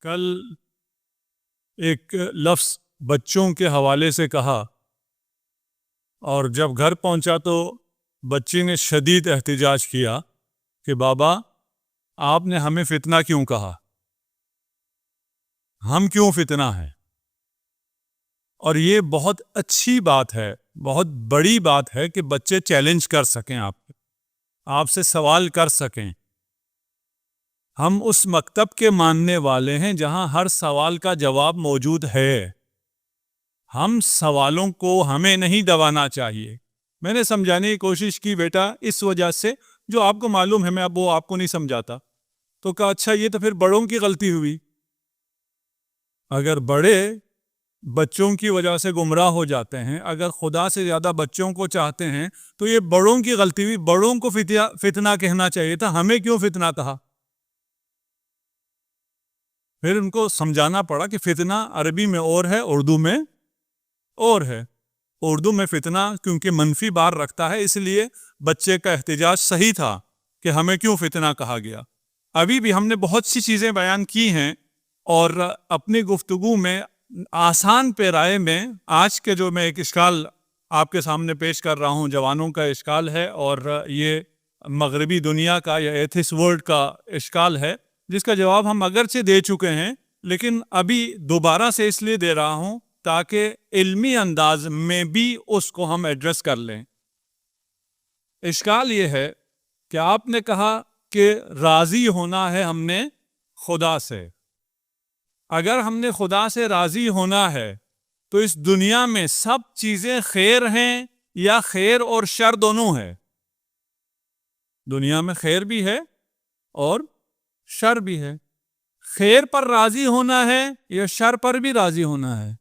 کل ایک لفظ بچوں کے حوالے سے کہا اور جب گھر پہنچا تو بچی نے شدید احتجاج کیا کہ بابا آپ نے ہمیں فتنہ کیوں کہا؟ ہم کیوں فتنہ ہیں؟ اور یہ بہت اچھی بات ہے، بہت بڑی بات ہے کہ بچے چیلنج کر سکیں، آپ سے سوال کر سکیں۔ ہم اس مکتب کے ماننے والے ہیں جہاں ہر سوال کا جواب موجود ہے۔ ہم سوالوں کو ہمیں نہیں دبانا چاہیے۔ میں نے سمجھانے کی کوشش کی بیٹا اس وجہ سے جو آپ کو معلوم ہے، میں اب وہ آپ کو نہیں سمجھاتا، تو کہا اچھا یہ تو پھر بڑوں کی غلطی ہوئی۔ اگر بڑے بچوں کی وجہ سے گمراہ ہو جاتے ہیں، اگر خدا سے زیادہ بچوں کو چاہتے ہیں تو یہ بڑوں کی غلطی ہوئی، بڑوں کو فتنہ کہنا چاہیے تھا، ہمیں کیوں فتنہ کہا؟ پھر ان کو سمجھانا پڑا کہ فتنہ عربی میں اور ہے، اردو میں اور ہے۔ اردو میں فتنہ کیونکہ منفی بار رکھتا ہے، اس لیے بچے کا احتجاج صحیح تھا کہ ہمیں کیوں فتنہ کہا گیا۔ ابھی بھی ہم نے بہت سی چیزیں بیان کی ہیں اور اپنی گفتگو میں آسان پیرائے میں آج کے جو میں ایک اشکال آپ کے سامنے پیش کر رہا ہوں، جوانوں کا اشکال ہے اور یہ مغربی دنیا کا یا ایتھس ورلڈ کا اشکال ہے، جس کا جواب ہم اگرچہ دے چکے ہیں، لیکن ابھی دوبارہ سے اس لیے دے رہا ہوں تاکہ علمی انداز میں بھی اس کو ہم ایڈریس کر لیں۔ اشکال یہ ہے کہ آپ نے کہا کہ راضی ہونا ہے ہم نے خدا سے۔ اگر ہم نے خدا سے راضی ہونا ہے تو اس دنیا میں سب چیزیں خیر ہیں یا خیر اور شر دونوں ہے؟ دنیا میں خیر بھی ہے اور شر بھی ہے۔ خیر پر راضی ہونا ہے یا شر پر بھی راضی ہونا ہے؟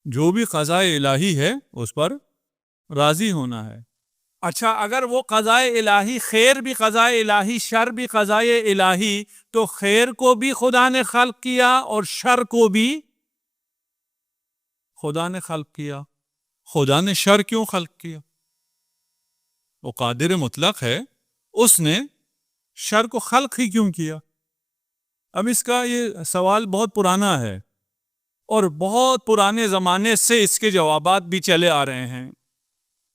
جو بھی قضاء الہی ہے اس پر راضی ہونا ہے۔ اچھا، اگر وہ قضاء الہی خیر بھی قضاء الہی، شر بھی قضاء الہی، تو خیر کو بھی خدا نے خلق کیا اور شر کو بھی خدا نے خلق کیا۔ خدا نے شر کیوں خلق کیا؟ وہ قادر مطلق ہے، اس نے شر کو خلق ہی کیوں کیا؟ اب اس کا یہ سوال بہت پرانا ہے اور بہت پرانے زمانے سے اس کے جوابات بھی چلے آ رہے ہیں۔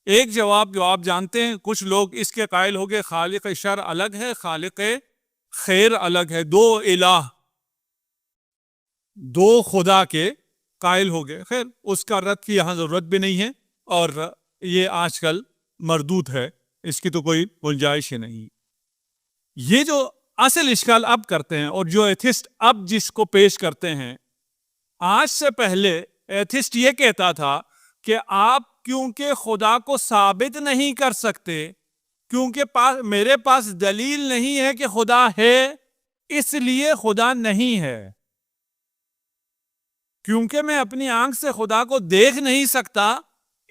ایک جواب جو آپ جانتے ہیں، کچھ لوگ اس کے قائل ہو گئے خالق شر الگ ہے، خالق خیر الگ ہے، دو الہ، دو خدا کے قائل ہو گئے۔ خیر، اس کا رد کی یہاں ضرورت بھی نہیں ہے اور یہ آج کل مردود ہے، اس کی تو کوئی گنجائش ہی نہیں۔ یہ جو اصل اشکال اب کرتے ہیں اور جو ایتھسٹ اب جس کو پیش کرتے ہیں، آج سے پہلے ایتھسٹ یہ کہتا تھا کہ آپ کیونکہ خدا کو ثابت نہیں کر سکتے، کیونکہ میرے پاس دلیل نہیں ہے کہ خدا ہے، اس لیے خدا نہیں ہے۔ کیونکہ میں اپنی آنکھ سے خدا کو دیکھ نہیں سکتا،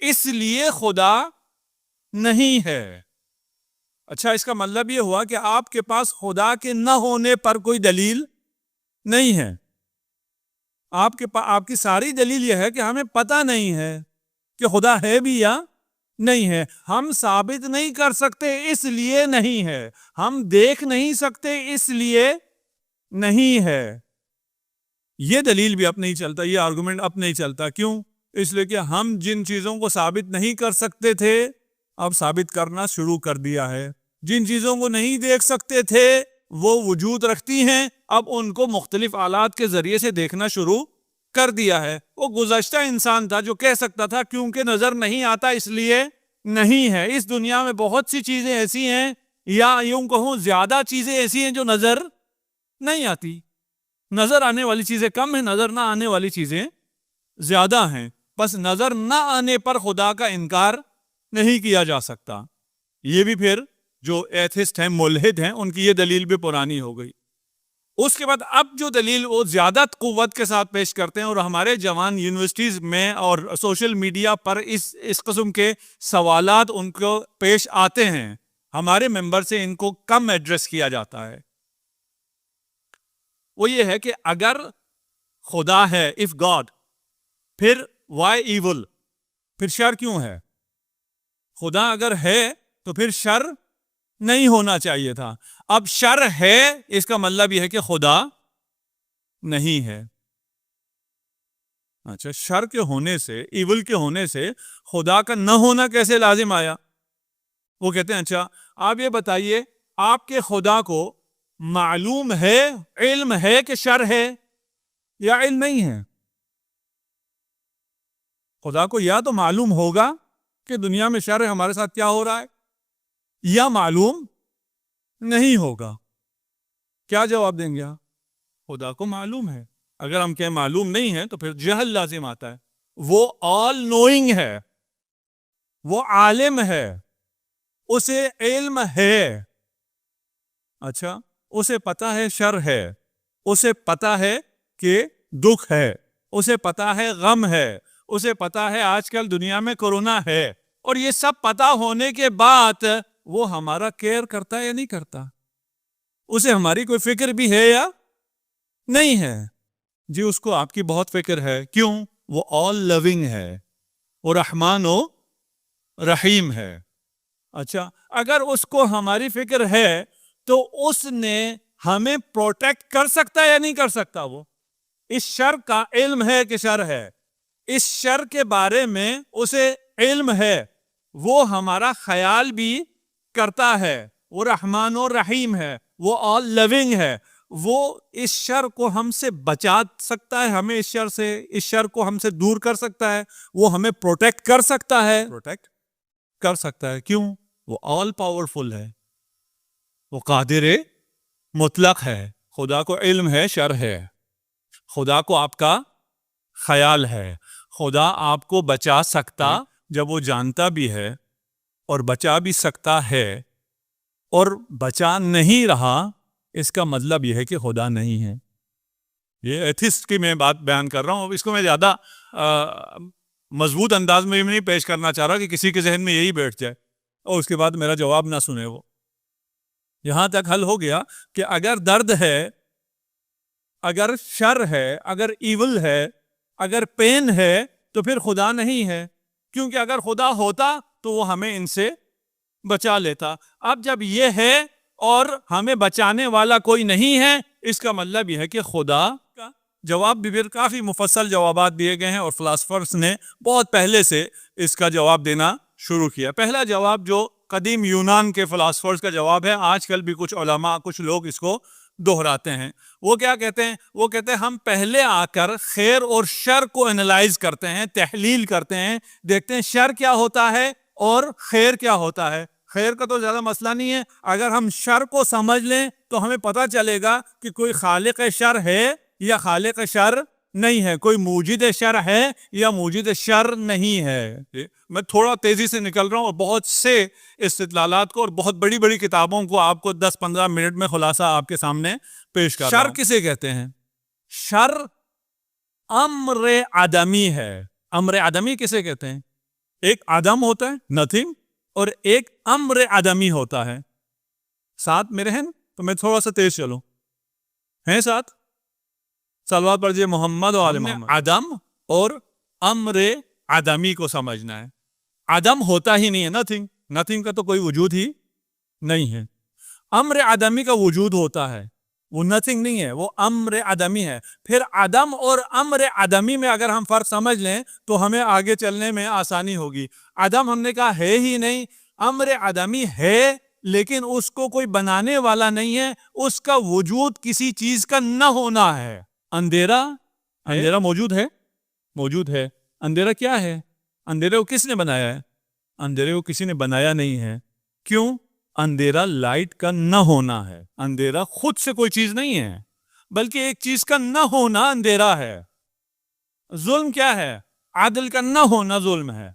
اس لیے خدا نہیں ہے۔ اچھا، اس کا مطلب یہ ہوا کہ آپ کے پاس خدا کے نہ ہونے پر کوئی دلیل نہیں ہے۔ آپ کی ساری دلیل یہ ہے کہ ہمیں پتہ نہیں ہے کہ خدا ہے بھی یا نہیں ہے۔ ہم ثابت نہیں کر سکتے اس لیے نہیں ہے، ہم دیکھ نہیں سکتے اس لیے نہیں ہے۔ یہ دلیل بھی اب نہیں چلتا، یہ آرگومنٹ اب نہیں چلتا۔ کیوں؟ اس لیے کہ ہم جن چیزوں کو ثابت نہیں کر سکتے تھے اب ثابت کرنا شروع کر دیا ہے۔ جن چیزوں کو نہیں دیکھ سکتے تھے وہ وجود رکھتی ہیں، اب ان کو مختلف آلات کے ذریعے سے دیکھنا شروع کر دیا ہے۔ وہ گزشتہ انسان تھا جو کہہ سکتا تھا کیونکہ نظر نہیں آتا اس لیے نہیں ہے۔ اس دنیا میں بہت سی چیزیں ایسی ہیں، یا یوں کہوں زیادہ چیزیں ایسی ہیں جو نظر نہیں آتی۔ نظر آنے والی چیزیں کم ہیں، نظر نہ آنے والی چیزیں زیادہ ہیں۔ بس نظر نہ آنے پر خدا کا انکار نہیں کیا جا سکتا۔ یہ بھی پھر جو ایتھسٹ ہیں، ملحد ہیں، ان کی یہ دلیل بھی پرانی ہو گئی۔ اس کے بعد اب جو دلیل وہ زیادہ قوت کے ساتھ پیش کرتے ہیں، اور ہمارے جوان یونیورسٹیز میں اور سوشل میڈیا پر اس قسم کے سوالات ان کو پیش آتے ہیں، ہمارے ممبر سے ان کو کم ایڈریس کیا جاتا ہے۔ وہ یہ ہے کہ اگر خدا ہے، if God، پھر why evil؟ پھر شر کیوں ہے؟ خدا اگر ہے تو پھر شر نہیں ہونا چاہیے تھا۔ اب شر ہے، اس کا مطلب یہ ہے کہ خدا نہیں ہے. اچھا, شر کے ہونے سے, ایول کے ہونے سے خدا کا نہ ہونا کیسے لازم آیا؟ وہ کہتے ہیں اچھا آپ یہ بتائیے, آپ کے خدا کو معلوم ہے, علم ہے کہ شر ہے, یا علم نہیں ہے؟ خدا کو یا تو معلوم ہوگا کہ دنیا میں شر ہے, ہمارے ساتھ کیا ہو رہا ہے, یا معلوم نہیں ہوگا. کیا جواب دیں گے آپ؟ خدا کو معلوم ہے. اگر ہم کہیں معلوم نہیں ہے تو پھر جہل لازم آتا ہے. وہ آل نوئنگ ہے, وہ عالم ہے, اسے علم ہے. اچھا, اسے پتا ہے شر ہے, اسے پتا ہے کہ دکھ ہے, اسے پتا ہے غم ہے, اسے پتا ہے آج کل دنیا میں کورونا ہے, اور یہ سب پتا ہونے کے بعد وہ ہمارا کیئر کرتا ہے یا نہیں کرتا؟ اسے ہماری کوئی فکر بھی ہے یا نہیں ہے؟ جی اس کو آپ کی بہت فکر ہے. کیوں؟ وہ آل لونگ ہے, وہ رحمان و رحیم ہے. اچھا, اگر اس کو ہماری فکر ہے تو اس نے ہمیں پروٹیکٹ کر سکتا ہے یا نہیں کر سکتا؟ وہ اس شر کا علم ہے کہ شر ہے, اس شر کے بارے میں اسے علم ہے, وہ ہمارا خیال بھی کرتا ہے. وہ رحمان و رحیم ہے, وہ آل لونگ ہے, وہ اس شر کو ہم سے بچا سکتا ہے, ہمیں اس شر سے, اس شر کو ہم سے دور کر سکتا ہے, وہ ہمیں پروٹیکٹ کر سکتا ہے, پروٹیکٹ کر سکتا ہے. کیوں؟ وہ آل پاورفل ہے, وہ قادر مطلق ہے. خدا کو علم ہے شر ہے, خدا کو آپ کا خیال ہے, خدا آپ کو بچا سکتا جب وہ جانتا بھی ہے, اور بچا بھی سکتا ہے, اور بچا نہیں رہا, اس کا مطلب یہ ہے کہ خدا نہیں ہے. یہ ایتھسٹ کی میں بات بیان کر رہا ہوں, اس کو میں زیادہ مضبوط انداز میں نہیں پیش کرنا چاہ رہا کہ کسی کے ذہن میں یہی بیٹھ جائے اور اس کے بعد میرا جواب نہ سنے. وہ یہاں تک حل ہو گیا کہ اگر درد ہے, اگر شر ہے, اگر ایول ہے, اگر پین ہے, تو پھر خدا نہیں ہے, کیونکہ اگر خدا ہوتا تو وہ ہمیں ان سے بچا لیتا. اب جب یہ ہے اور ہمیں بچانے والا کوئی نہیں ہے, اس کا مطلب یہ ہے کہ خدا کا جواب بھی پھر کافی مفصل جوابات دیے گئے ہیں, اور فلاسفرز نے بہت پہلے سے اس کا جواب دینا شروع کیا. پہلا جواب جو قدیم یونان کے فلاسفرز کا جواب ہے, آج کل بھی کچھ علماء, کچھ لوگ اس کو دہراتے ہیں. وہ کیا کہتے ہیں؟ وہ کہتے ہیں ہم پہلے آ کر خیر اور شر کو انالائز کرتے ہیں, تحلیل کرتے ہیں, دیکھتے ہیں شر کیا ہوتا ہے اور خیر کیا ہوتا ہے. خیر کا تو زیادہ مسئلہ نہیں ہے, اگر ہم شر کو سمجھ لیں تو ہمیں پتہ چلے گا کہ کوئی خالق شر ہے یا خالق شر نہیں ہے, کوئی موجد شر ہے یا موجد شر نہیں ہے. میں تھوڑا تیزی سے نکل رہا ہوں اور بہت سے استدلالات کو اور بہت بڑی بڑی کتابوں کو آپ کو 10-15 منٹ میں خلاصہ آپ کے سامنے پیش کر رہا ہوں. شر کسے کہتے ہیں؟ شر امر عدمی ہے. امر عدمی کسے کہتے ہیں؟ ایک عدم ہوتا ہے, نتھنگ, اور ایک امر عدمی ہوتا ہے. ساتھ میرے ہیں تو میں تھوڑا سا تیز چلوں, ہیں ساتھ؟ صلوات پڑھیے محمد و آل محمد. عدم اور امر عدمی کو سمجھنا ہے. عدم ہوتا ہی نہیں ہے, نتھنگ, نتھنگ کا تو کوئی وجود ہی نہیں ہے. امر عدمی کا وجود ہوتا ہے, وہ نتھنگ نہیں ہے, وہ امر عدمی ہے. پھر عدم اور امر عدمی میں اگر ہم فرق سمجھ لیں تو ہمیں آگے چلنے میں آسانی ہوگی. عدم ہم نے کہا ہے ہی نہیں, امر عدمی ہے لیکن اس کو کوئی بنانے والا نہیں ہے, اس کا وجود کسی چیز کا نہ ہونا ہے. اندھیرا, اندھیرا موجود ہے, موجود ہے. اندھیرا کیا ہے؟ اندھیرے کو کس نے بنایا ہے؟ اندھیرے کو کسی نے بنایا نہیں ہے. کیوں؟ اندھیرا لائٹ کا نہ ہونا ہے. اندھیرا خود سے کوئی چیز نہیں ہے, بلکہ ایک چیز کا نہ ہونا اندھیرا ہے. ظلم کیا ہے؟ عادل کا نہ ہونا ظلم ہے.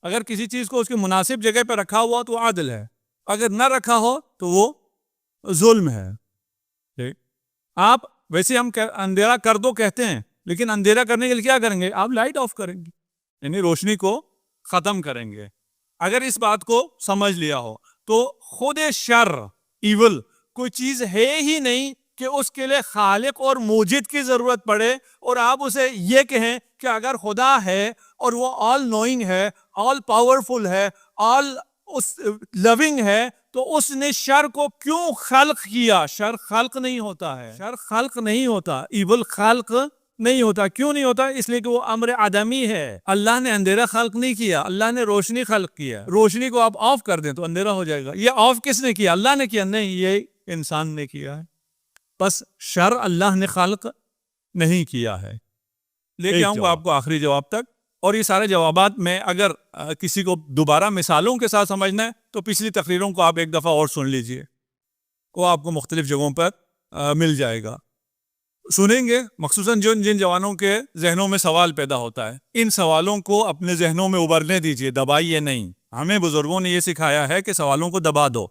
اگر کسی چیز کو اس کی مناسب جگہ پہ رکھا ہوا تو عادل ہے, اگر نہ رکھا ہو تو وہ ظلم ہے. ٹھیک, آپ ویسے ہم اندھیرا کر دو کہتے ہیں, لیکن اندھیرا کرنے کے لیے کیا کریں گے؟ آپ لائٹ آف کریں گے, یعنی روشنی کو ختم کریں گے. اگر اس بات کو سمجھ لیا ہو تو خود شر, ایول, کوئی چیز ہے ہی نہیں کہ اس کے لیے خالق اور موجد کی ضرورت پڑے, اور آپ اسے یہ کہیں کہ اگر خدا ہے اور وہ آل نوئنگ ہے, آل پاورفل ہے, آل اس لونگ ہے تو اس نے شر کو کیوں خلق کیا؟ شر خلق نہیں ہوتا ہے، شر خلق نہیں ہوتا، ایول خلق نہیں ہوتا. کیوں نہیں ہوتا؟ اس لیے کہ وہ امر عدمی ہے. اللہ نے اندھیرا خلق نہیں کیا، اللہ نے روشنی خلق کیا. روشنی کو آپ آف کر دیں تو اندھیرا ہو جائے گا. یہ آف کس نے کیا؟ اللہ نے کیا؟ نہیں، یہ انسان نے کیا ہے. بس شر اللہ نے خلق نہیں کیا ہے. لے کے آؤں گا آپ کو آخری جواب تک، اور یہ سارے جوابات میں اگر کسی کو دوبارہ مثالوں کے ساتھ سمجھنا ہے تو پچھلی تقریروں کو آپ ایک دفعہ اور سن لیجئے، وہ آپ کو مختلف جگہوں پر مل جائے گا. سنیں گے مخصوصاً جن جوانوں کے ذہنوں میں سوال پیدا ہوتا ہے، ان سوالوں کو اپنے ذہنوں میں ابھرنے دیجئے، دبائیے نہیں. ہمیں بزرگوں نے یہ سکھایا ہے کہ سوالوں کو دبا دو.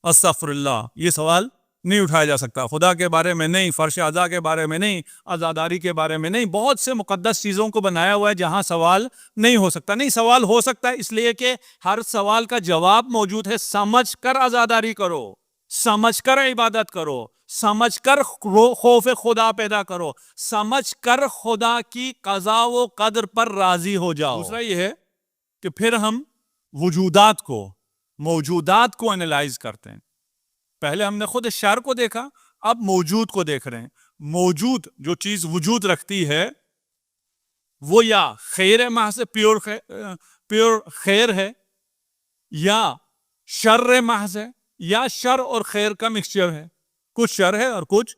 استغفر اللہ، یہ سوال نہیں اٹھایا جا سکتا. خدا کے بارے میں نہیں، فرش اعضاء کے بارے میں نہیں، عزاداری کے بارے میں نہیں، بہت سے مقدس چیزوں کو بنایا ہوا ہے جہاں سوال نہیں ہو سکتا. نہیں، سوال ہو سکتا ہے اس لیے کہ ہر سوال کا جواب موجود ہے. سمجھ کر عزاداری کرو، سمجھ کر عبادت کرو، سمجھ کر خوف خدا پیدا کرو، سمجھ کر خدا کی قضا و قدر پر راضی ہو جاؤ. دوسرا یہ ہے کہ پھر ہم موجودات کو انالائز کرتے ہیں. پہلے ہم نے خود شر کو دیکھا، اب موجود کو دیکھ رہے ہیں. موجود جو چیز وجود رکھتی ہے وہ یا خیر محض پیور خیر ہے، یا شر محض ہے، یا شر اور خیر کا مکسچر ہے. کچھ شر ہے اور کچھ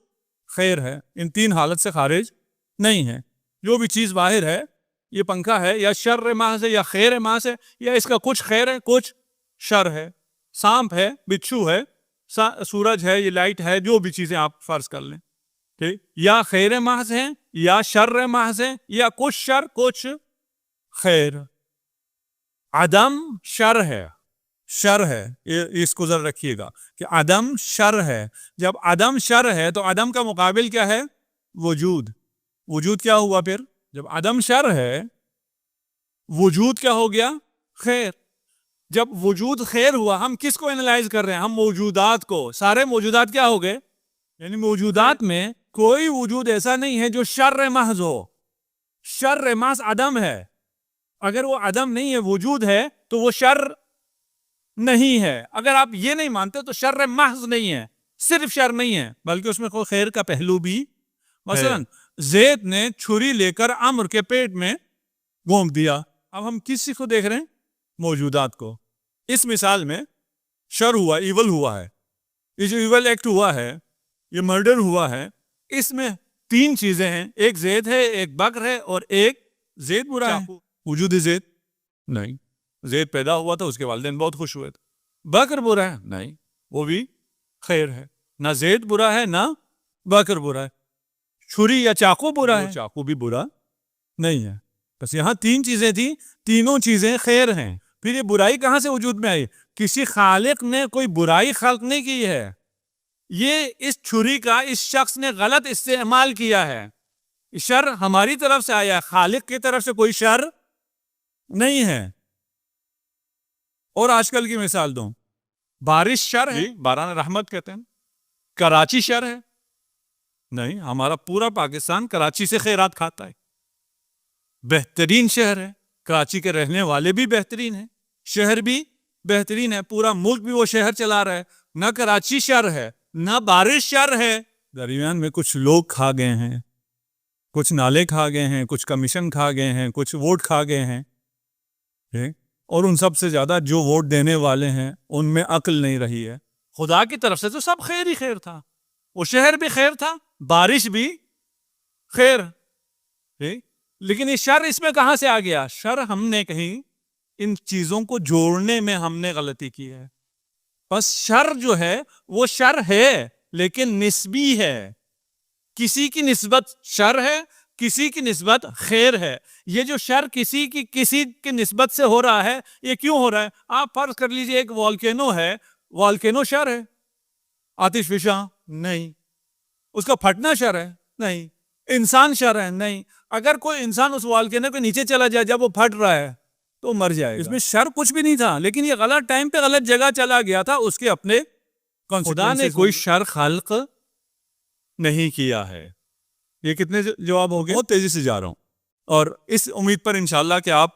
خیر ہے. ان تین حالت سے خارج نہیں ہے. جو بھی چیز باہر ہے، یہ پنکھا ہے، یا شر محض ہے یا خیر محض ہے، یا اس کا کچھ خیر ہے کچھ شر ہے. سانپ ہے، بچھو ہے، سورج ہے، یہ لائٹ ہے، جو بھی چیزیں آپ فرض کر لیں، ٹھیک، یا خیر محض ہیں یا شر محض ہیں، یا کچھ شر کچھ خیر. عدم شر ہے، شر ہے، اس کو ذرا رکھیے گا کہ عدم شر ہے. جب عدم شر ہے تو عدم کا مقابل کیا ہے؟ وجود. وجود کیا ہوا پھر؟ جب عدم شر ہے وجود کیا ہو گیا؟ خیر. جب وجود خیر ہوا، ہم کس کو انالائز کر رہے ہیں؟ ہم موجودات کو. سارے موجودات کیا ہو گئے؟ یعنی موجودات میں کوئی وجود ایسا نہیں ہے جو شر محض ہو. شر محض عدم ہے. اگر وہ عدم نہیں ہے، وجود ہے، تو وہ شر نہیں ہے. اگر آپ یہ نہیں مانتے تو شر محض نہیں ہے. صرف شر نہیں ہے بلکہ اس میں کوئی خیر کا پہلو بھی. مثلا زید نے چھری لے کر عمرو کے پیٹ میں گھونپ دیا. اب ہم کسی کو دیکھ رہے ہیں؟ موجودات کو. اس مثال میں شر ہوا، ایول ہوا ہے. یہ جو ایول ایکٹ ہوا ہے، یہ مرڈر ہوا ہے، اس میں تین چیزیں ہیں. ایک زید ہے، ایک بکر ہے، اور ایک زید برا ہے. وجود زید نہیں. زید پیدا ہوا تھا، اس کے والدین بہت خوش ہوئے تھے. بکر برا ہے؟ نہیں، وہ بھی خیر ہے. نہ زید برا ہے نہ بکر برا ہے. چھری یا چاقو برا ہے؟ چاقو بھی برا نہیں ہے. بس یہاں تین چیزیں تھیں، تینوں چیزیں خیر ہیں. پھر یہ برائی کہاں سے وجود میں آئی؟ کسی خالق نے کوئی برائی خلق نہیں کی ہے. یہ اس چھری کا اس شخص نے غلط استعمال کیا ہے. شر ہماری طرف سے آیا ہے، خالق کی طرف سے کوئی شر نہیں ہے. اور آج کل کی مثال دوں. بارش شر ہے، باران رحمت کہتے ہیں. کراچی شر ہے؟ نہیں، ہمارا پورا پاکستان کراچی سے خیرات کھاتا ہے. بہترین شہر ہے، کراچی کے رہنے والے بھی بہترین ہیں، شہر بھی بہترین ہے، پورا ملک بھی وہ شہر چلا رہا ہے. نہ کراچی شر ہے نہ بارش شر ہے. درمیان میں کچھ لوگ کھا گئے ہیں، کچھ نالے کھا گئے ہیں، کچھ کمیشن کھا گئے ہیں، کچھ ووٹ کھا گئے ہیں. اور ان سب سے زیادہ جو ووٹ دینے والے ہیں ان میں عقل نہیں رہی ہے. خدا کی طرف سے تو سب خیر ہی خیر تھا. وہ شہر بھی خیر تھا، بارش بھی خیر. لیکن یہ شر اس میں کہاں سے آ گیا؟ شر ہم نے کہیں ان چیزوں کو جوڑنے میں ہم نے غلطی کی ہے. بس شر جو ہے وہ شر ہے لیکن نسبی ہے. کسی کی نسبت شر ہے، کسی کی نسبت خیر ہے. یہ جو شر کسی کی نسبت سے ہو رہا ہے، یہ کیوں ہو رہا ہے؟ آپ فرض کر لیجئے ایک والکینو ہے، والکینو شر ہے؟ آتش فشاں؟ نہیں. اس کا پھٹنا شر ہے؟ نہیں. انسان شر ہے؟ نہیں. اگر کوئی انسان اس والکینو کے نیچے چلا جائے جب وہ پھٹ رہا ہے تو مر جائے گا. اس میں شر کچھ بھی نہیں تھا، لیکن یہ غلط ٹائم پہ غلط جگہ چلا گیا تھا. اس کے اپنے خدا نے کوئی شر خلق نہیں کیا ہے. یہ کتنے جواب ہو گئے؟ بہت تیزی سے جا رہا ہوں، اور اس امید پر انشاءاللہ کہ آپ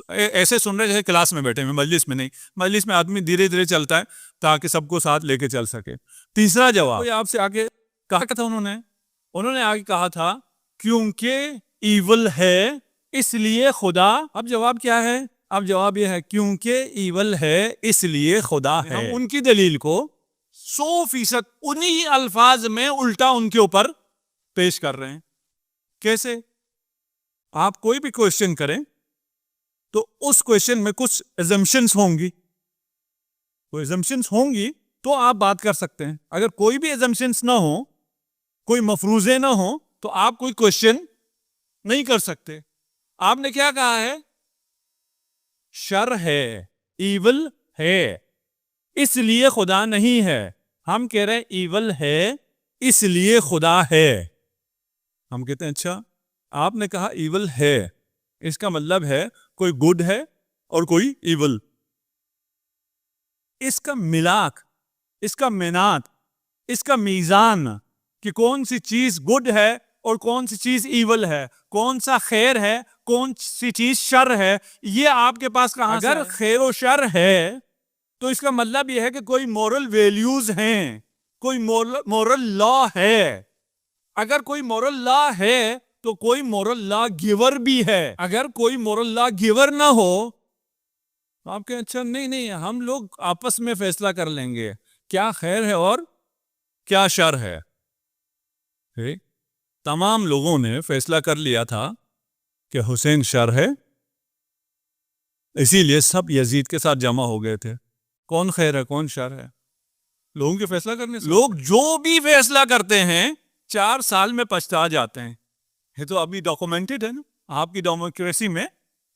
ایسے سن رہے جیسے کلاس میں بیٹھے ہوئے، مجلس میں نہیں. مجلس میں آدمی دھیرے دھیرے چلتا ہے تاکہ سب کو ساتھ لے کے چل سکے. تیسرا جواب کوئی آپ سے آگے کہا تھا، انہوں نے آگے کہا تھا کیونکہ ایول ہے اس لیے خدا. اب جواب کیا ہے؟ اب جواب یہ ہے کیونکہ ایول ہے اس لیے خدا ہے. ہم ان کی دلیل کو 100% انہی الفاظ میں الٹا ان کے اوپر پیش کر رہے ہیں. کیسے؟ آپ کوئی بھی کوشچن کریں تو اس کوشچن میں کچھ ایزمپشنز ہوں گی، کوئی ایزمپشنز ہوں گی تو آپ بات کر سکتے ہیں. اگر کوئی بھی ایزمپشنز نہ ہو، کوئی مفروضے نہ ہو، تو آپ کوئی کوشچن نہیں کر سکتے. آپ نے کیا کہا ہے؟ شر ہے، ایول ہے اس لیے خدا نہیں ہے. ہم کہہ رہے ہیں ایول ہے اس لیے خدا ہے. ہم کہتے ہیں اچھا آپ نے کہا ایول ہے، اس کا مطلب ہے کوئی گڈ ہے اور کوئی ایول. اس کا ملاک، اس کا مینات، اس کا میزان کہ کون سی چیز گڈ ہے اور کون سی چیز ایول ہے، کون سا خیر ہے کون سی چیز شر ہے، یہ آپ کے پاس کہاں سے؟ اگر خیر و شر ہے تو اس کا مطلب یہ ہے کہ کوئی مورل ویلیوز ہیں، کوئی مورل لا ہے. اگر کوئی مورل لا ہے تو کوئی مورل لا گیور بھی ہے. اگر کوئی مورل لا گیور نہ ہو تو آپ کہیں اچھا نہیں ہم لوگ آپس میں فیصلہ کر لیں گے کیا خیر ہے اور کیا شر ہے. تمام لوگوں نے فیصلہ کر لیا تھا کہ حسین شر ہے، اسی لیے سب یزید کے ساتھ جمع ہو گئے تھے. کون خیر ہے کون شر ہے لوگوں کے فیصلہ کرنے سے. لوگ جو بھی فیصلہ کرتے ہیں 4 سال میں پچھتا جاتے ہیں. یہ تو ابھی ڈاکومنٹڈ ہے نا، آپ کی ڈیموکریسی میں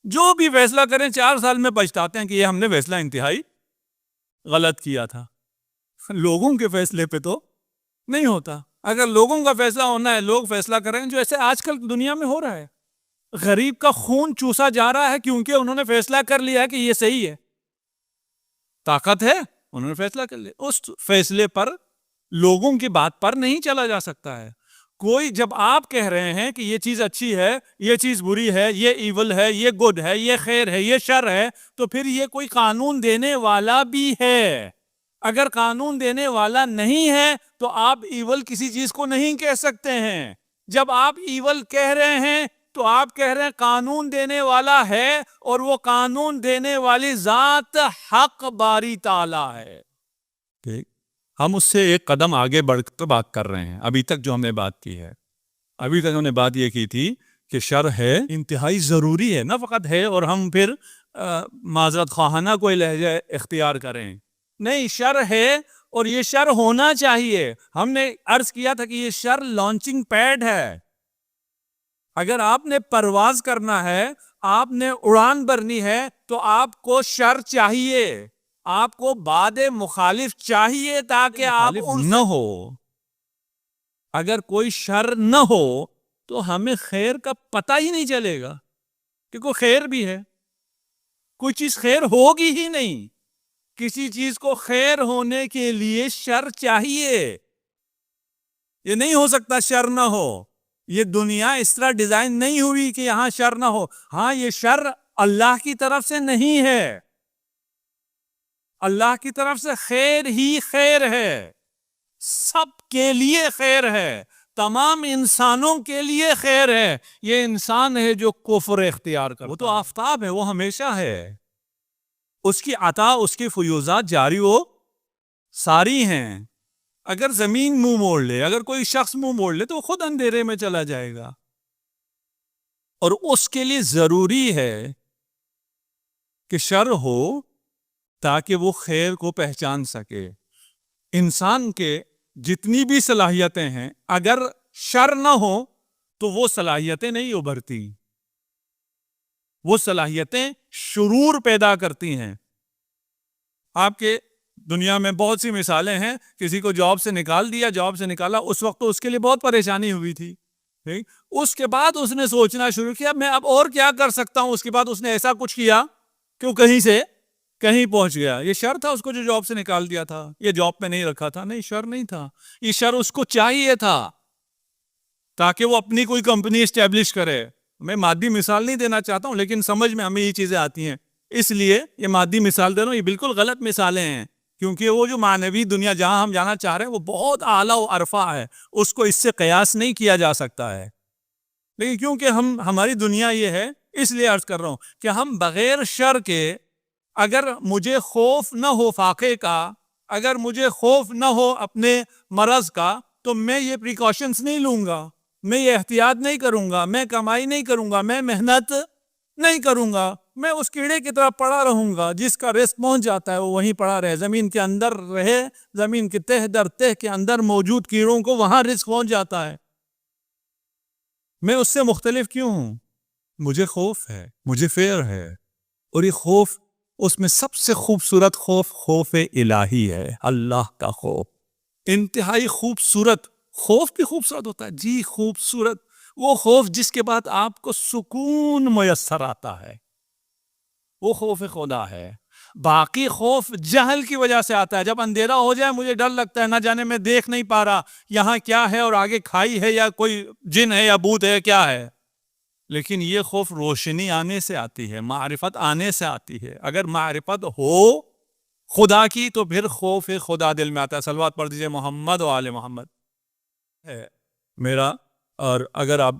جو بھی فیصلہ کریں 4 سال میں پچھتاتے ہیں کہ یہ ہم نے فیصلہ انتہائی غلط کیا تھا. لوگوں کے فیصلے پہ تو نہیں ہوتا. اگر لوگوں کا فیصلہ ہونا ہے لوگ فیصلہ کریں، جو ایسے آج کل دنیا میں ہو رہا ہے. غریب کا خون چوسا جا رہا ہے کیونکہ انہوں نے فیصلہ کر لیا ہے کہ یہ صحیح ہے. طاقت ہے، انہوں نے فیصلہ کر لیا. اس فیصلے پر لوگوں کی بات پر نہیں چلا جا سکتا ہے. کوئی جب آپ کہہ رہے ہیں کہ یہ چیز اچھی ہے، یہ چیز بری ہے، یہ ایول ہے، یہ گڈ ہے، یہ خیر ہے، یہ شر ہے، تو پھر یہ کوئی قانون دینے والا بھی ہے. اگر قانون دینے والا نہیں ہے تو آپ ایول کسی چیز کو نہیں کہہ سکتے ہیں. جب آپ ایول کہہ رہے ہیں تو آپ کہہ رہے ہیں قانون دینے والا ہے، اور وہ قانون دینے والی ذات حق باری تعالی ہے. ہم اس سے ایک قدم آگے بڑھ کر بات کر رہے ہیں. ابھی تک جو ہم نے بات کی ہے، ابھی تک ہم نے بات یہ کی تھی کہ شر ہے انتہائی ضروری ہے، نہ فقط ہے اور ہم پھر معذرت خواہانہ کوئی لہجہ اختیار کریں. نہیں، شر ہے اور یہ شر ہونا چاہیے. ہم نے عرض کیا تھا کہ یہ شر لانچنگ پیڈ ہے. اگر آپ نے پرواز کرنا ہے، آپ نے اڑان بھرنی ہے تو آپ کو شر چاہیے، آپ کو باد مخالف چاہیے تاکہ آپ نہ ہو. اگر کوئی شر نہ ہو تو ہمیں خیر کا پتہ ہی نہیں چلے گا کہ کوئی خیر بھی ہے. کوئی چیز خیر ہوگی ہی نہیں. کسی چیز کو خیر ہونے کے لیے شر چاہیے. یہ نہیں ہو سکتا شر نہ ہو. یہ دنیا اس طرح ڈیزائن نہیں ہوئی کہ یہاں شر نہ ہو. ہاں، یہ شر اللہ کی طرف سے نہیں ہے، اللہ کی طرف سے خیر ہی خیر ہے. سب کے لیے خیر ہے، تمام انسانوں کے لیے خیر ہے. یہ انسان ہے جو کفر اختیار کرتا ہے. وہ تو آفتاب ہے، وہ ہمیشہ ہے. اس کی عطا، اس کی فیوزات جاری و ساری ہیں. اگر زمین منہ موڑ لے، اگر کوئی شخص منہ موڑ لے تو خود اندھیرے میں چلا جائے گا. اور اس کے لیے ضروری ہے کہ شر ہو تاکہ وہ خیر کو پہچان سکے. انسان کے جتنی بھی صلاحیتیں ہیں، اگر شر نہ ہو تو وہ صلاحیتیں نہیں ابھرتی. وہ صلاحیتیں شرور پیدا کرتی ہیں. آپ کے دنیا میں بہت سی مثالیں ہیں. کسی کو جاب سے نکال دیا، جاب سے نکالا، اس وقت تو اس کے لیے بہت پریشانی ہوئی تھی. اس کے بعد اس نے سوچنا شروع کیا میں اب اور کیا کر سکتا ہوں. اس کے بعد اس نے ایسا کچھ کیا کہ وہ کہیں سے کہیں پہنچ گیا. یہ شر تھا اس کو جو جاب سے نکال دیا تھا، یہ جاب پہ نہیں رکھا تھا. نہیں، شر نہیں تھا. یہ شر اس کو چاہیے تھا تاکہ وہ اپنی کوئی کمپنی اسٹیبلش کرے. میں مادی مثال نہیں دینا چاہتا ہوں، لیکن سمجھ میں ہمیں یہ چیزیں آتی ہیں، اس لیے یہ مادی مثال دے رہا ہوں۔ یہ بالکل غلط مثالیں ہیں، کیونکہ وہ جو معنوی دنیا جہاں ہم جانا چاہ رہے ہیں وہ بہت اعلیٰ و عرفہ ہے، اس کو اس سے قیاس نہیں کیا جا سکتا ہے۔ لیکن کیونکہ ہماری دنیا یہ ہے، اس لیے عرض کر رہا ہوں کہ ہم بغیر شر کے، اگر مجھے خوف نہ ہو فاقے کا، اگر مجھے خوف نہ ہو اپنے مرض کا، تو میں یہ پریکاشنز نہیں لوں گا، میں یہ احتیاط نہیں کروں گا، میں کمائی نہیں کروں گا، میں محنت نہیں کروں گا، میں اس کیڑے کی طرح پڑا رہوں گا، جس کا رزق پہنچ جاتا ہے وہ وہیں پڑا رہے، زمین کے اندر رہے، زمین کے تہ در تہ کے اندر موجود کیڑوں کو وہاں رزق پہنچ جاتا ہے۔ میں اس سے مختلف کیوں ہوں؟ مجھے خوف ہے، مجھے فیر ہے، اور یہ خوف، اس میں سب سے خوبصورت خوف خوف الہی ہے، اللہ کا خوف۔ انتہائی خوبصورت خوف بھی خوبصورت ہوتا ہے، جی خوبصورت، وہ خوف جس کے بعد آپ کو سکون میسر آتا ہے، وہ خوف خدا ہے۔ باقی خوف جہل کی وجہ سے آتا ہے، جب اندھیرا ہو جائے مجھے ڈر لگتا ہے، نہ جانے میں دیکھ نہیں پا رہا یہاں کیا ہے، اور آگے کھائی ہے یا کوئی جن ہے یا بھوت ہے، کیا ہے۔ لیکن یہ خوف روشنی آنے سے آتی ہے، معرفت آنے سے آتی ہے۔ اگر معرفت ہو خدا کی تو پھر خوف خدا دل میں آتا ہے۔ صلوات پڑھ دیجئے محمد و آل محمد ہے میرا۔ اور اگر آپ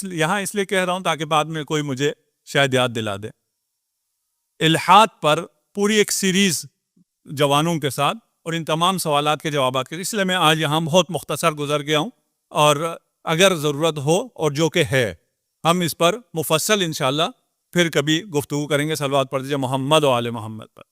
یہاں اس لیے کہہ رہا ہوں تاکہ بعد میں کوئی مجھے شاید یاد دلا دے، الحاد پر پوری ایک سیریز جوانوں کے ساتھ اور ان تمام سوالات کے جوابات کے، اس لیے میں آج یہاں بہت مختصر گزر گیا ہوں، اور اگر ضرورت ہو اور جو کہ ہے، ہم اس پر مفصل انشاءاللہ پھر کبھی گفتگو کریں گے۔ صلوات پڑھ دیجئے محمد و آل محمد پر۔